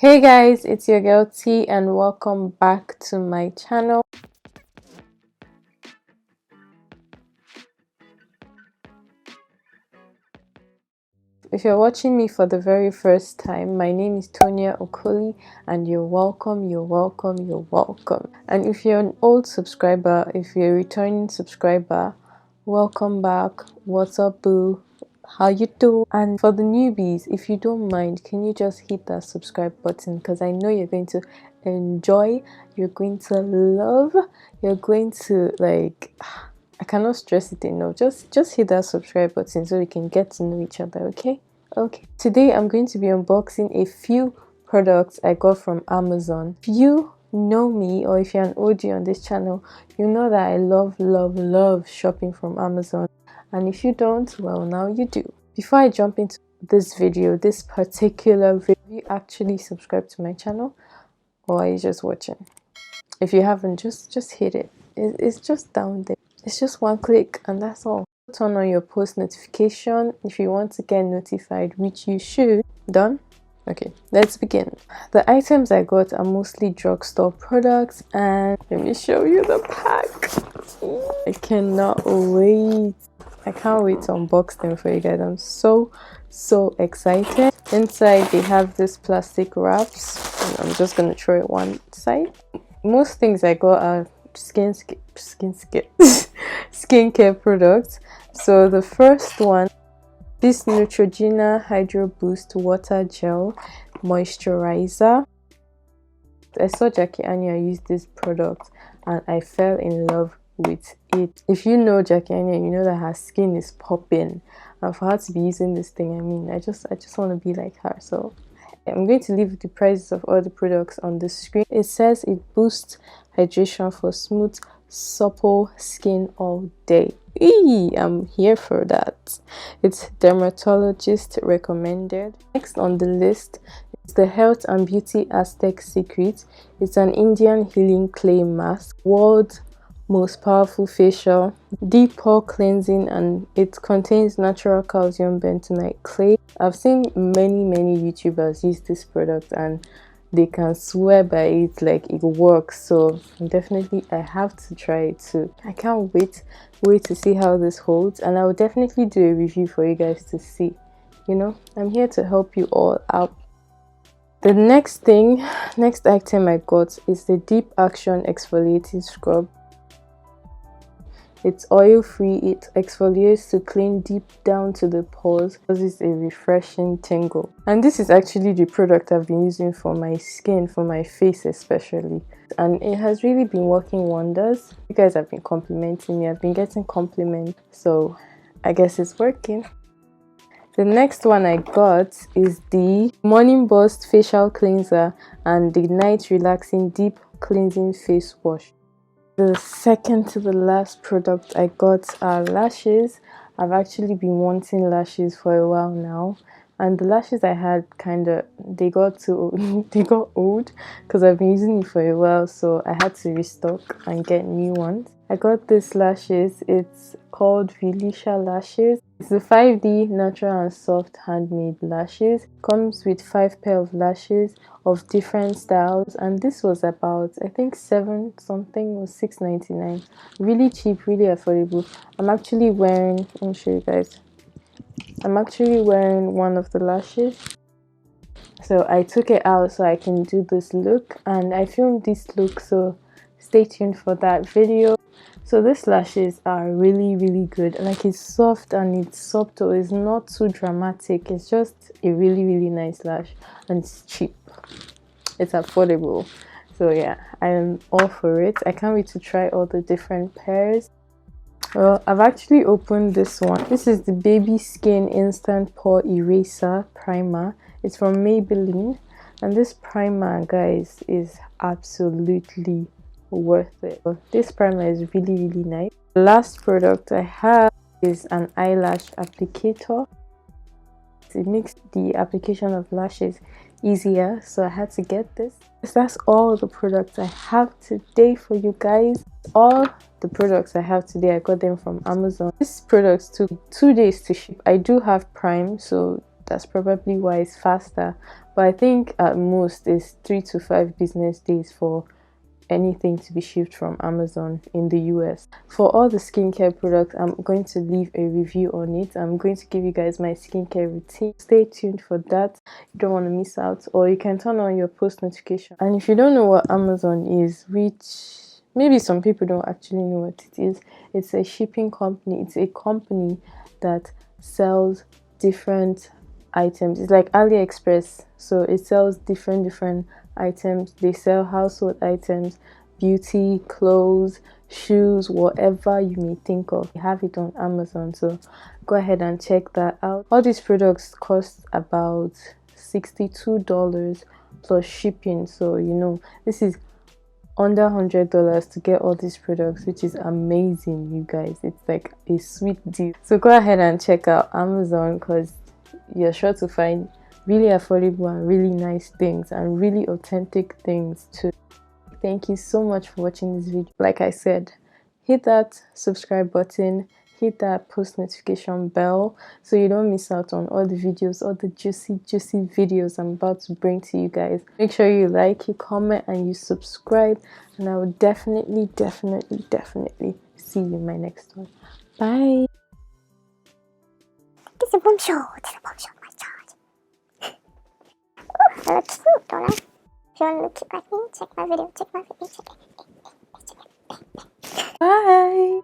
Hey guys, it's your girl T and welcome back to my channel. If you're watching me for the very first time, my name is TONIA OKOLIE and you're welcome, you're welcome, you're welcome. And if you're an old subscriber, if you're a returning subscriber, welcome back. What's up, boo? How you do? And for the newbies, if you don't mind, can you just hit that subscribe button, because I know you're going to enjoy, you're going to love, you're going to like, I cannot stress it enough. Just hit that subscribe button so we can get to know each other. Okay, today I'm going to be unboxing a few products I got from Amazon. If you know me, or if you're an OG on this channel, you know that I love shopping from Amazon. And if you don't, well, now you do. Before I jump into this video, this particular video, actually subscribe to my channel, or are you just watching? If you haven't, just hit it. It's just down there. It's just one click and that's all. Turn on your post notification if you want to get notified, which you should. Done? Okay, let's begin. The items I got are mostly drugstore products, and let me show you the pack. I cannot wait. I can't wait to unbox them for you guys. I'm so excited. Inside they have this plastic wraps. I'm just gonna throw it one side. Most things I got are skincare products. So the first one, this Neutrogena Hydro Boost Water Gel Moisturizer. I saw Jackie Anya use this product and I fell in love with it. If you know Jackie Anya, you know that her skin is popping, and for her to be using this thing, I mean, I just want to be like her. So I'm going to leave the prices of all the products on the screen. It says it boosts hydration for smooth, supple skin all day. Eee, I'm here for that. It's dermatologist recommended. Next on the list is the Health and Beauty Aztec Secret. It's an Indian healing clay mask, world's most powerful facial, deep pore cleansing, and it contains natural calcium bentonite clay. I've seen many YouTubers use this product and they can swear by it, like it works. So definitely I have to try it too. I can't wait to see how this holds, and I will definitely do a review for you guys to see. You know, I'm here to help you all out. The next item I got is the Deep Action Exfoliating Scrub. It's oil free, it exfoliates to clean deep down to the pores, causes a refreshing tingle. And this is actually the product I've been using for my skin, for my face especially, and it has really been working wonders. You guys have been complimenting me, I've been getting compliments, so I guess it's working. The next one I got is the Morning Burst Facial Cleanser and the Night Relaxing Deep Cleansing Face Wash. The second to the last product I got are lashes. I've actually been wanting lashes for a while now, and the lashes I had they got old because I've been using it for a while, so I had to restock and get new ones. I got these lashes. It's called Felicia lashes. It's the 5D natural and soft handmade lashes. Comes with 5 pair of lashes of different styles, and this was about, I think, 7 something or $6.99. Really cheap, really affordable. I'm actually wearing, let me show you guys. I'm actually wearing one of the lashes. So I took it out so I can do this look, and I filmed this look, so stay tuned for that video. So these lashes are really good. Like, it's soft and it's subtle. It's not too dramatic. It's just a really nice lash, and it's cheap. It's affordable. So yeah, I am all for it. I can't wait to try all the different pairs. Well, I've actually opened this one. This is the Baby Skin Instant Pore Eraser Primer. It's from Maybelline, and this primer, guys, is absolutely worth it. This primer is really nice. The last product I have is an eyelash applicator. It makes the application of lashes easier, so I had to get this. That's all the products I have today for you guys. All the products I have today, I got them from Amazon. These products took 2 days to ship. I do have Prime, so That's probably why it's faster, but I think at most it's 3 to 5 business days for anything to be shipped from Amazon in the US. For all the skincare products, I'm going to leave a review on it. I'm going to give you guys my skincare routine. Stay tuned for that. You don't want to miss out, or you can turn on your post notification. And if you don't know what Amazon is, which maybe some people don't actually know what it is, it's a shipping company. It's a company that sells different items. It's like AliExpress, so it sells different items. They sell household items, beauty, clothes, shoes, whatever you may think of. They have it on Amazon, so go ahead and check that out. All these products cost about $62 plus shipping, so you know this is under $100 to get all these products, which is amazing, you guys. It's like a sweet deal. So go ahead and check out Amazon, because you're sure to find really affordable and really nice things and really authentic things too. Thank you so much for watching this video. Like I said, hit that subscribe button, hit that post notification bell so you don't miss out on all the videos, all the juicy videos I'm about to bring to you guys. Make sure you like, you comment, and you subscribe, and I will definitely see you in my next one. Bye. It's a boom show. It's a boom show, my child. Oh, I look cute, don't I? If you want to look cute like me, check my video. Check my video. Check it. Bye.